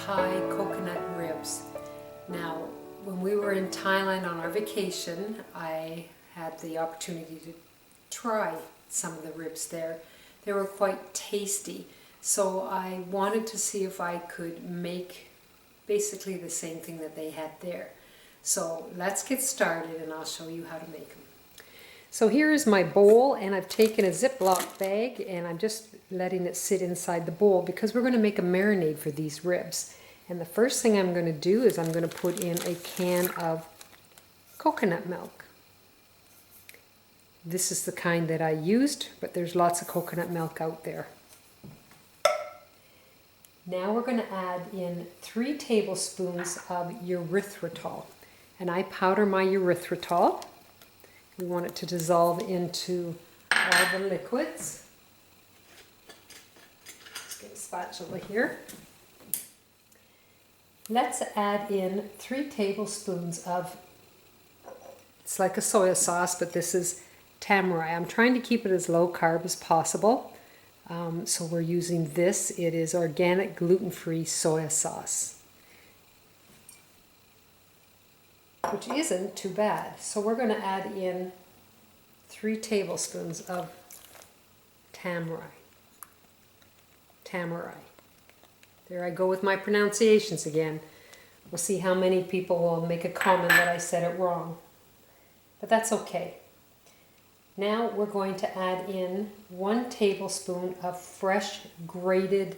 Thai coconut ribs. Now, when we were in Thailand on our vacation, I had the opportunity to try some of the ribs there. They were quite tasty, so I wanted to see if I could make basically the same thing that they had there. So let's get started and I'll show you how to make them. So here is my bowl, and I've taken a Ziploc bag and I'm just letting it sit inside the bowl because we're going to make a marinade for these ribs. And the first thing I'm going to do is I'm going to put in a can of coconut milk. This is the kind that I used, but there's lots of coconut milk out there. Now we're going to add in 3 tablespoons of erythritol. And I powder my erythritol. We want it to dissolve into all the liquids. Let's get a spatula here. Let's add in 3 tablespoons of, it's like a soy sauce, but this is tamari. I'm trying to keep it as low carb as possible. So we're using this. It is organic gluten-free soy sauce, which isn't too bad. So we're going to add in 3 tablespoons of tamari. There I go with my pronunciations again. We'll see how many people will make a comment that I said it wrong. But that's okay. Now we're going to add in 1 tablespoon of fresh grated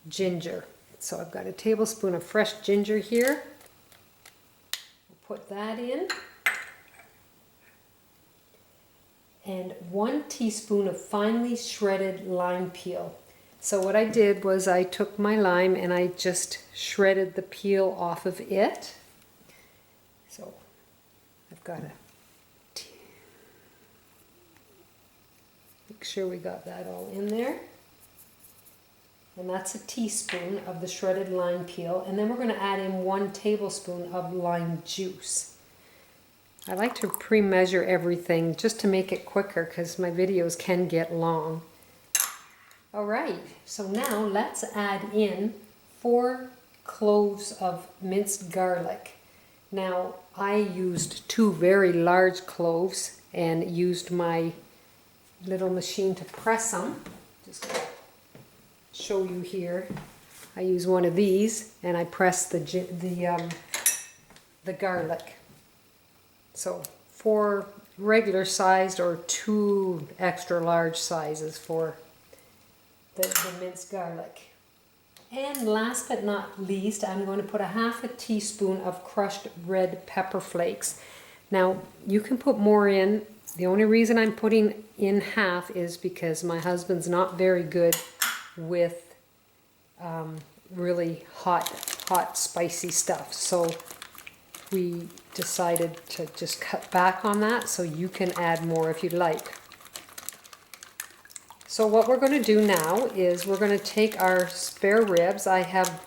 ginger. So I've got a tablespoon of fresh ginger here. Put that in, and 1 teaspoon of finely shredded lime peel. So what I did was I took my lime and I just shredded the peel off of it. So I've got to make sure we got that all in there. And that's a teaspoon of the shredded lime peel. And then we're going to add in 1 tablespoon of lime juice. I like to pre-measure everything just to make it quicker because my videos can get long. Alright, so now let's add in 4 cloves of minced garlic. Now I used 2 very large cloves and used my little machine to press them. Just show you here. I use one of these and I press the garlic. So 4 regular sized or 2 extra large sizes for the minced garlic. And last but not least, I'm going to put a half a teaspoon of crushed red pepper flakes. Now you can put more in. The only reason I'm putting in half is because my husband's not very good with really hot spicy stuff, so we decided to just cut back on that, so you can add more if you'd like. So what we're going to do now is we're going to take our spare ribs. I have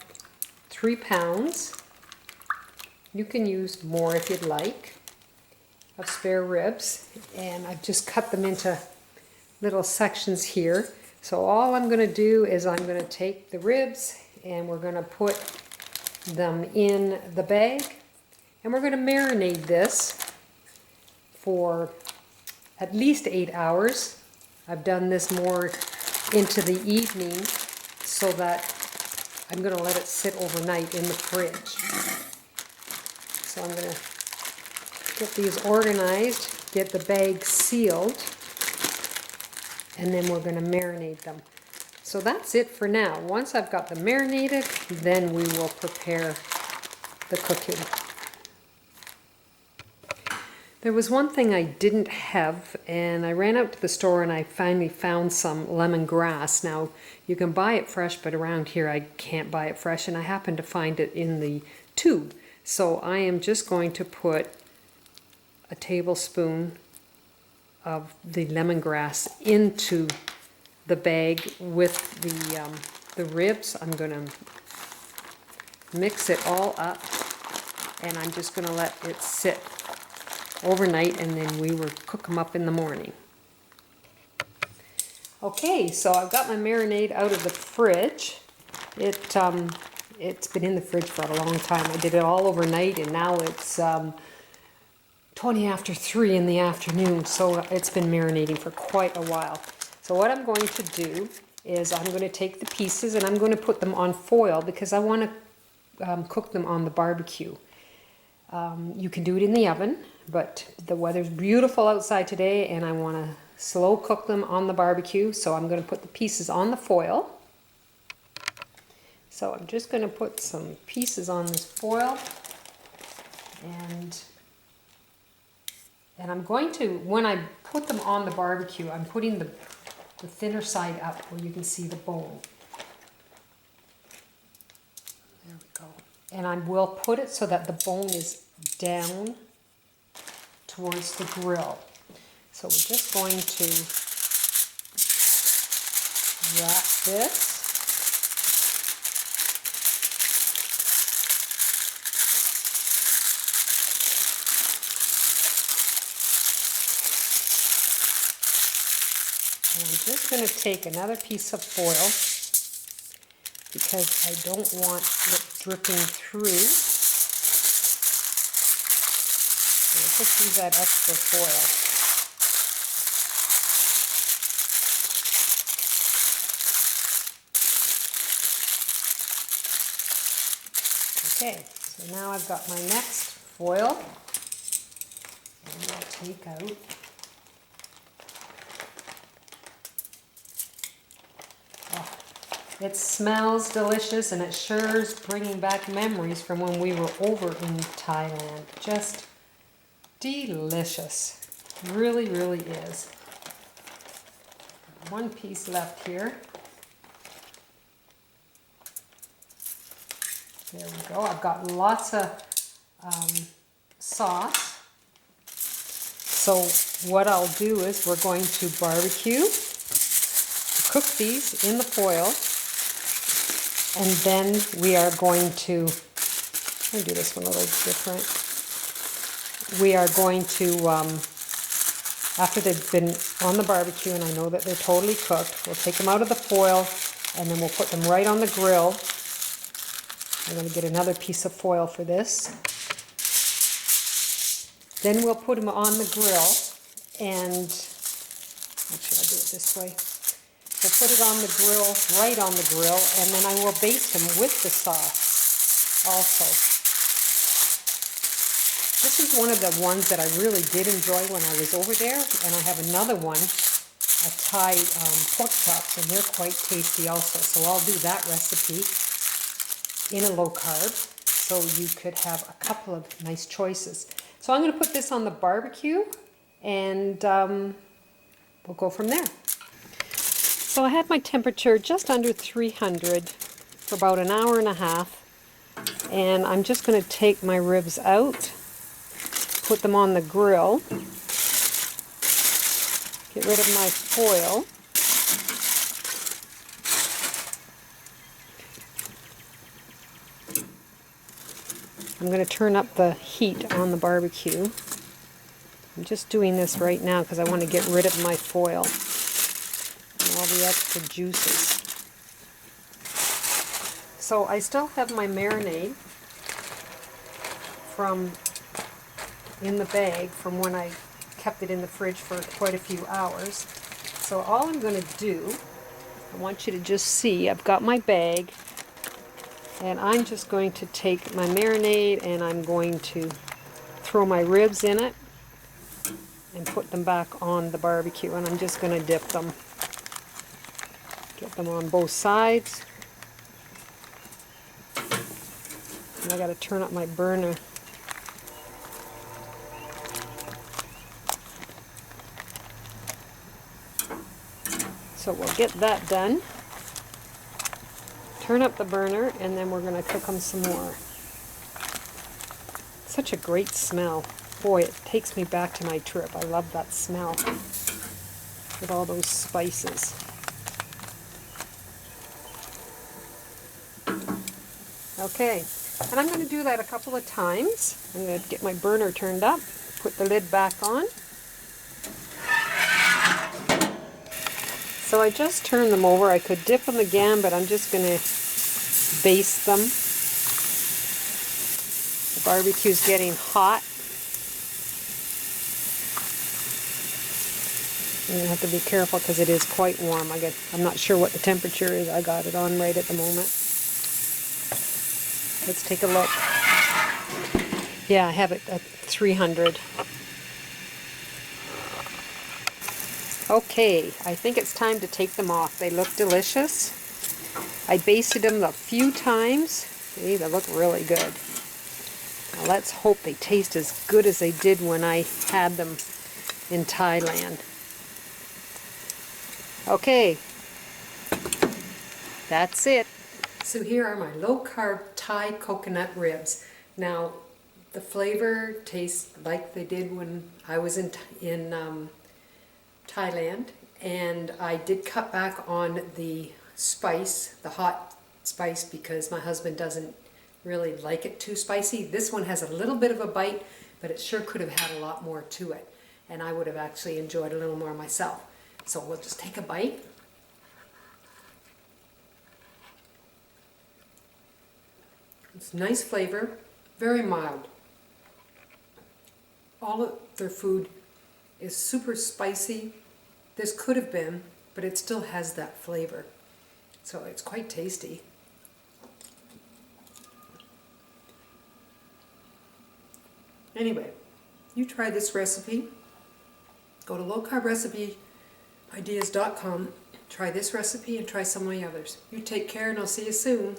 3 pounds. You can use more if you'd like of spare ribs, and I've just cut them into little sections here. So all I'm going to do is I'm going to take the ribs and we're going to put them in the bag, and we're going to marinate this for at least 8 hours. I've done this more into the evening so that I'm going to let it sit overnight in the fridge. So I'm going to get these organized, get the bag sealed, and then we're going to marinate them. So that's it for now. Once I've got them marinated, then we will prepare the cooking. There was one thing I didn't have, and I ran out to the store and I finally found some lemongrass. Now, you can buy it fresh, but around here I can't buy it fresh, and I happened to find it in the tube. So I am just going to put a tablespoon of the lemongrass into the bag with the ribs. I'm going to mix it all up, and I'm just going to let it sit overnight, and then we will cook them up in the morning. Okay, so I've got my marinade out of the fridge. It it's been in the fridge for a long time. I did it all overnight, and now it's 20 after 3 in the afternoon, so it's been marinating for quite a while. So what I'm going to do is I'm going to take the pieces and I'm going to put them on foil because I want to cook them on the barbecue. You can do it in the oven, but the weather's beautiful outside today and I want to slow cook them on the barbecue, so I'm going to put the pieces on the foil. So I'm just going to put some pieces on this foil, and I'm going to, when I put them on the barbecue, I'm putting the thinner side up where you can see the bone. There we go. And I will put it so that the bone is down towards the grill. So we're just going to wrap this. And I'm just going to take another piece of foil because I don't want it dripping through. So we'll just use that extra foil. Okay, so now I've got my next foil, and I'll take out it smells delicious, and it sure is bringing back memories from when we were over in Thailand. Just delicious. Really, really is. One piece left here. There we go. I've got lots of sauce. So what I'll do is we're going to barbecue, cook these in the foil, and then we are going to, I'm going to do this one a little different. We are going to, after they've been on the barbecue and I know that they're totally cooked, we'll take them out of the foil and then we'll put them right on the grill. I'm going to get another piece of foil for this. Then we'll put them on the grill, and actually I'll do it this way. We'll put it on the grill, right on the grill, and then I will baste them with the sauce also. This is one of the ones that I really did enjoy when I was over there, and I have another one, a Thai pork chops, and they're quite tasty also. So I'll do that recipe in a low carb, so you could have a couple of nice choices. So I'm going to put this on the barbecue, and we'll go from there. So I had my temperature just under 300 for about an hour and a half, and I'm just going to take my ribs out, put them on the grill, get rid of my foil. I'm going to turn up the heat on the barbecue. I'm just doing this right now because I want to get rid of my foil and all the extra juices. So I still have my marinade from in the bag from when I kept it in the fridge for quite a few hours. So all I'm going to do, I want you to just see, I've got my bag, and I'm just going to take my marinade and I'm going to throw my ribs in it and put them back on the barbecue, and I'm just going to dip them. Get them on both sides. And I got to turn up my burner. So we'll get that done. Turn up the burner, and then we're going to cook them some more. Such a great smell. Boy, it takes me back to my trip. I love that smell with all those spices. Okay, and I'm going to do that a couple of times. I'm going to get my burner turned up, put the lid back on. So I just turned them over. I could dip them again, but I'm just going to baste them The barbecue's getting hot. You're going to have to be careful because it is quite warm. I'm not sure what the temperature is. I got it on right at the moment. Let's take a look. Yeah, I have it at 300. Okay, I think it's time to take them off. They look delicious. I basted them a few times. See, they look really good. Now let's hope they taste as good as they did when I had them in Thailand. Okay, that's it. So here are my low-carb Thai coconut ribs. Now, the flavor tastes like they did when I was in Thailand, and I did cut back on the spice, the hot spice, because my husband doesn't really like it too spicy. This one has a little bit of a bite, but it sure could have had a lot more to it, and I would have actually enjoyed a little more myself. So we'll just take a bite. It's nice flavor, very mild. All of their food is super spicy. This could have been, but it still has that flavor. So it's quite tasty. Anyway, you try this recipe. Go to lowcarbrecipe.ideas.com, try this recipe and try some of the others. You take care and I'll see you soon.